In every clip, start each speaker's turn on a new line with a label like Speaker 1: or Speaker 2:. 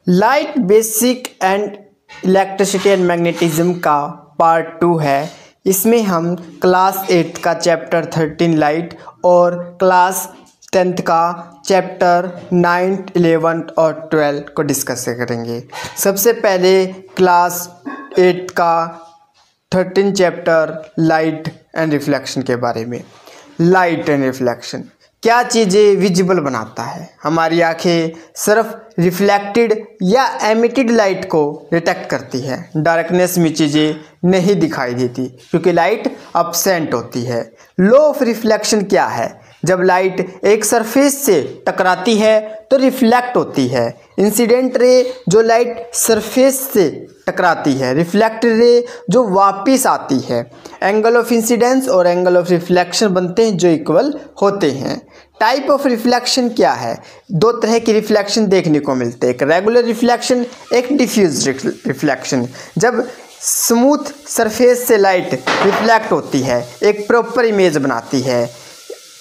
Speaker 1: Light basic and electricity and magnetism का part 2 है। इसमें हम क्लास 8 का चैप्टर 13 लाइट और क्लास 10th का चैप्टर 9, 11 और 12 को डिस्कस करेंगे। सबसे पहले क्लास 8 का 13 चैप्टर लाइट एंड रिफ्लेक्शन के बारे में। लाइट एंड रिफ्लेक्शन क्या चीज़ें विजिबल बनाता है? हमारी आंखें सिर्फ रिफ्लेक्टेड या एमिटेड लाइट को डिटेक्ट करती है। डार्कनेस में चीज़ें नहीं दिखाई देती क्योंकि लाइट एब्सेंट होती है। लॉ ऑफ रिफ्लेक्शन क्या है? जब लाइट एक सरफेस से टकराती है तो रिफ्लेक्ट होती है। इंसिडेंट रे जो लाइट सरफेस से टकराती है, रिफ्लेक्टेड रे जो वापस आती है। एंगल ऑफ इंसिडेंस और एंगल ऑफ रिफ्लेक्शन बनते हैं जो इक्वल होते हैं। टाइप ऑफ रिफ्लेक्शन क्या है? दो तरह की रिफ्लेक्शन देखने को मिलते हैं, एक रेगुलर रिफ्लेक्शन, एक डिफ्यूज रिफ्लेक्शन। जब स्मूथ सरफेस से लाइट रिफ्लेक्ट होती है, एक प्रॉपर इमेज बनाती है,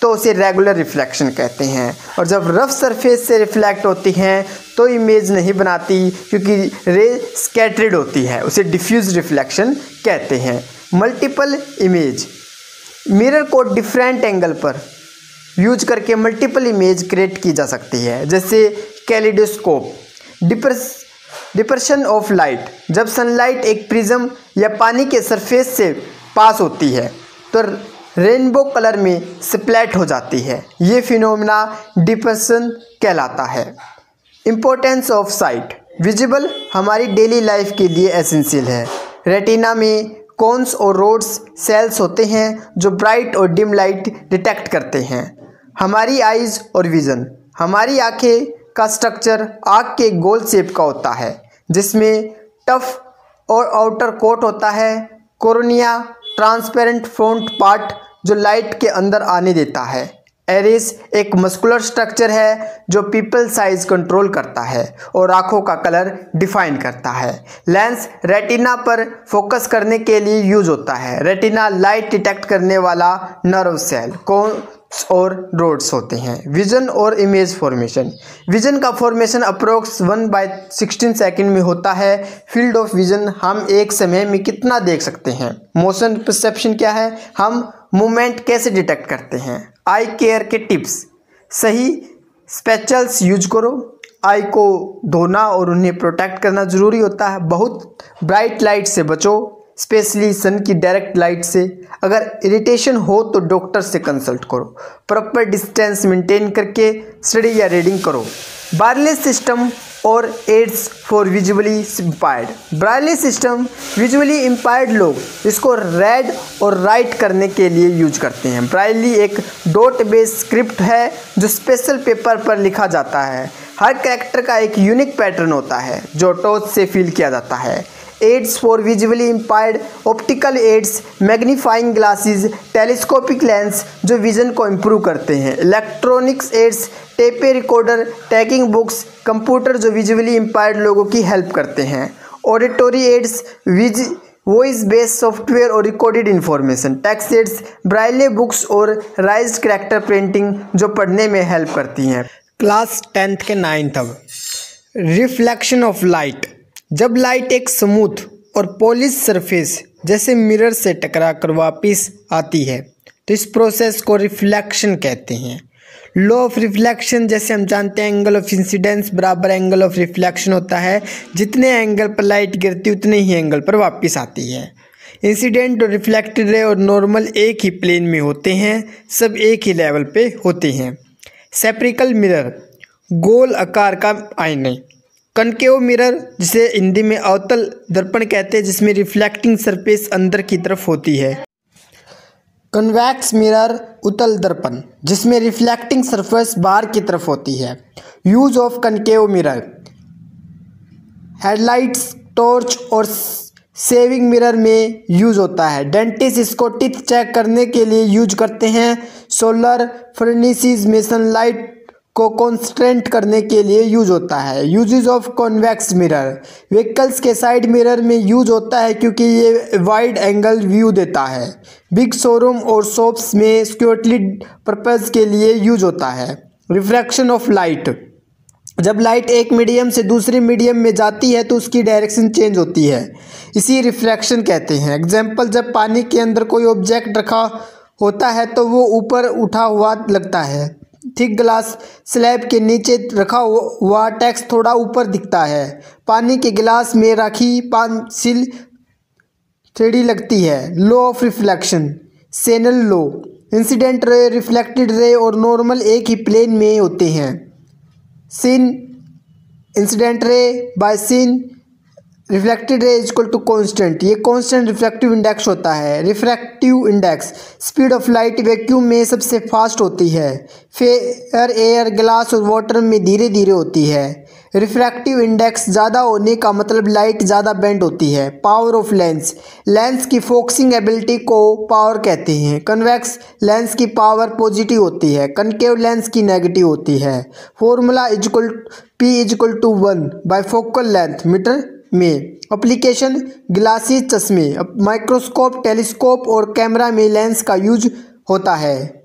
Speaker 1: तो उसे रेगुलर रिफ्लेक्शन कहते हैं। और जब रफ सरफेस से रिफ्लेक्ट होती हैं तो इमेज नहीं बनाती क्योंकि रे स्कैटर्ड होती है, उसे डिफ्यूज रिफ्लेक्शन कहते हैं। मल्टीपल इमेज, मिरर को डिफरेंट एंगल पर यूज करके मल्टीपल इमेज क्रिएट की जा सकती है, जैसे कैलिडोस्कोप। डिपर्शन ऑफ लाइट, जब सनलाइट एक प्रिज्म या पानी के सरफेस से पास होती है तो रेनबो कलर में स्प्लैट हो जाती है। ये फिनोमेना डिपर्शन कहलाता है। इम्पोर्टेंस ऑफ साइट, विजिबल हमारी डेली लाइफ के लिए एसेंशियल है। रेटिना में कोन्स और रोड्स सेल्स होते हैं जो ब्राइट और डिम लाइट डिटेक्ट करते हैं। हमारी आइज़ और विज़न, हमारी आंखें का स्ट्रक्चर आँख के गोल शेप का होता है जिसमें टफ और आउटर कोट होता है। कोर्निया ट्रांसपेरेंट फ्रंट पार्ट जो लाइट के अंदर आने देता है। एरिस एक मस्कुलर स्ट्रक्चर है जो पीपल साइज कंट्रोल करता है और आँखों का कलर डिफाइन करता है। लेंस रेटिना पर फोकस करने के लिए यूज होता है। रेटिना लाइट डिटेक्ट करने वाला नर्व सेल, कोन्स और रोड्स होते हैं। विजन और इमेज फॉर्मेशन, विजन का फॉर्मेशन अप्रोक्स 1/16 सेकेंड में होता है। फील्ड ऑफ विजन, हम एक समय में कितना देख सकते हैं। मोशन परसेप्शन क्या है? हम मूवमेंट कैसे डिटेक्ट करते हैं। आई केयर के टिप्स, सही स्पेचल्स यूज करो। आई को धोना और उन्हें प्रोटेक्ट करना ज़रूरी होता है। बहुत ब्राइट लाइट से बचो, स्पेशली सन की डायरेक्ट लाइट से। अगर इरिटेशन हो तो डॉक्टर से कंसल्ट करो। प्रॉपर डिस्टेंस मेंटेन करके स्टडी या रीडिंग करो। ब्राइटनेस सिस्टम और aids for visually impaired, brightness system visually impaired लोग इसको रेड और राइट करने के लिए यूज करते हैं। ब्राइली एक डॉट बेस्ड स्क्रिप्ट है जो स्पेशल पेपर पर लिखा जाता है। हर कैरेक्टर का एक यूनिक पैटर्न होता है जो टच से फील किया जाता है। Aids for visually impaired, optical aids, magnifying glasses, telescopic lens जो विजन को इम्प्रूव करते हैं। Electronics aids, tape recorder, tagging books, computer जो विजुअली इम्पायर्ड लोगों की हेल्प करते हैं। Auditory aids, voice based software और recorded information. Text aids, braille books और राइज्ड कैरेक्टर प्रिंटिंग जो पढ़ने में हेल्प करती हैं। क्लास 10th के 9th अब रिफ्लेक्शन ऑफ लाइट, जब लाइट एक स्मूथ और पॉलिश सरफेस जैसे मिरर से टकरा कर वापस आती है तो इस प्रोसेस को रिफ्लेक्शन कहते हैं। लॉ ऑफ रिफ्लेक्शन, जैसे हम जानते हैं एंगल ऑफ इंसिडेंस बराबर एंगल ऑफ रिफ्लेक्शन होता है। जितने एंगल पर लाइट गिरती उतने ही एंगल पर वापस आती है। इंसिडेंट और रिफ्लेक्टेड रे और नॉर्मल एक ही प्लेन में होते हैं, सब एक ही लेवल पे होते हैं। सेप्रिकल मिरर, गोल आकार का आईना। कनकेव मिरर, जिसे हिंदी में अवतल दर्पण कहते हैं, जिसमें रिफ्लेक्टिंग सरफेस अंदर की तरफ होती है। कन्वेक्स मिरर, उत्तल दर्पण, जिसमें रिफ्लेक्टिंग सरफेस बाहर की तरफ होती है। Use of concave mirror, headlights, torch और सेविंग मिरर में यूज होता है। डेंटिस्ट इसको टीथ चेक करने के लिए यूज करते हैं। सोलर फर्नेसेस में सनलाइट को कॉन्स्ट्रेंट करने के लिए यूज होता है। Uses of convex mirror, vehicles के साइड मिरर में यूज होता है क्योंकि ये वाइड एंगल व्यू देता है। बिग शोरूम और शॉप्स में सिक्योरिटी पर्पज के लिए यूज होता है। रिफ्रैक्शन ऑफ लाइट, जब लाइट एक मीडियम से दूसरे मीडियम में जाती है तो उसकी डायरेक्शन चेंज होती है, इसी रिफ्रैक्शन कहते हैं। एग्जाम्पल, जब पानी के अंदर कोई ऑब्जेक्ट रखा होता है तो वो ऊपर उठा हुआ लगता है। थिक ग्लास स्लैब के नीचे रखा हुआ टेक्स्ट थोड़ा ऊपर दिखता है। पानी के गिलास में रखी पेंसिल 3D लगती है। Law of reflection, Snell law. Incident ray, reflected ray और नॉर्मल एक ही प्लेन में होते हैं। sin incident ray by sin reflected ray is equal to constant. ये कॉन्स्टेंट रिफ्रैक्टिव इंडेक्स होता है। Refractive index, speed of light vacuum में सबसे फास्ट होती है, फेयर एयर, ग्लास और वाटर में धीरे धीरे होती है। रिफ्रैक्टिव इंडेक्स ज़्यादा होने का मतलब लाइट ज़्यादा बेंड होती है। पावर ऑफ लेंस, लेंस की फोकसिंग एबिलिटी को पावर कहते हैं। कन्वेक्स लेंस की पावर पॉजिटिव होती है, कनकेव लेंस की नेगेटिव होती है। Formula P is equal to 1 by focal length metre में। एप्लीकेशन, ग्लासेस, चश्मे, माइक्रोस्कोप, टेलीस्कोप और कैमरा में लेंस का यूज होता है।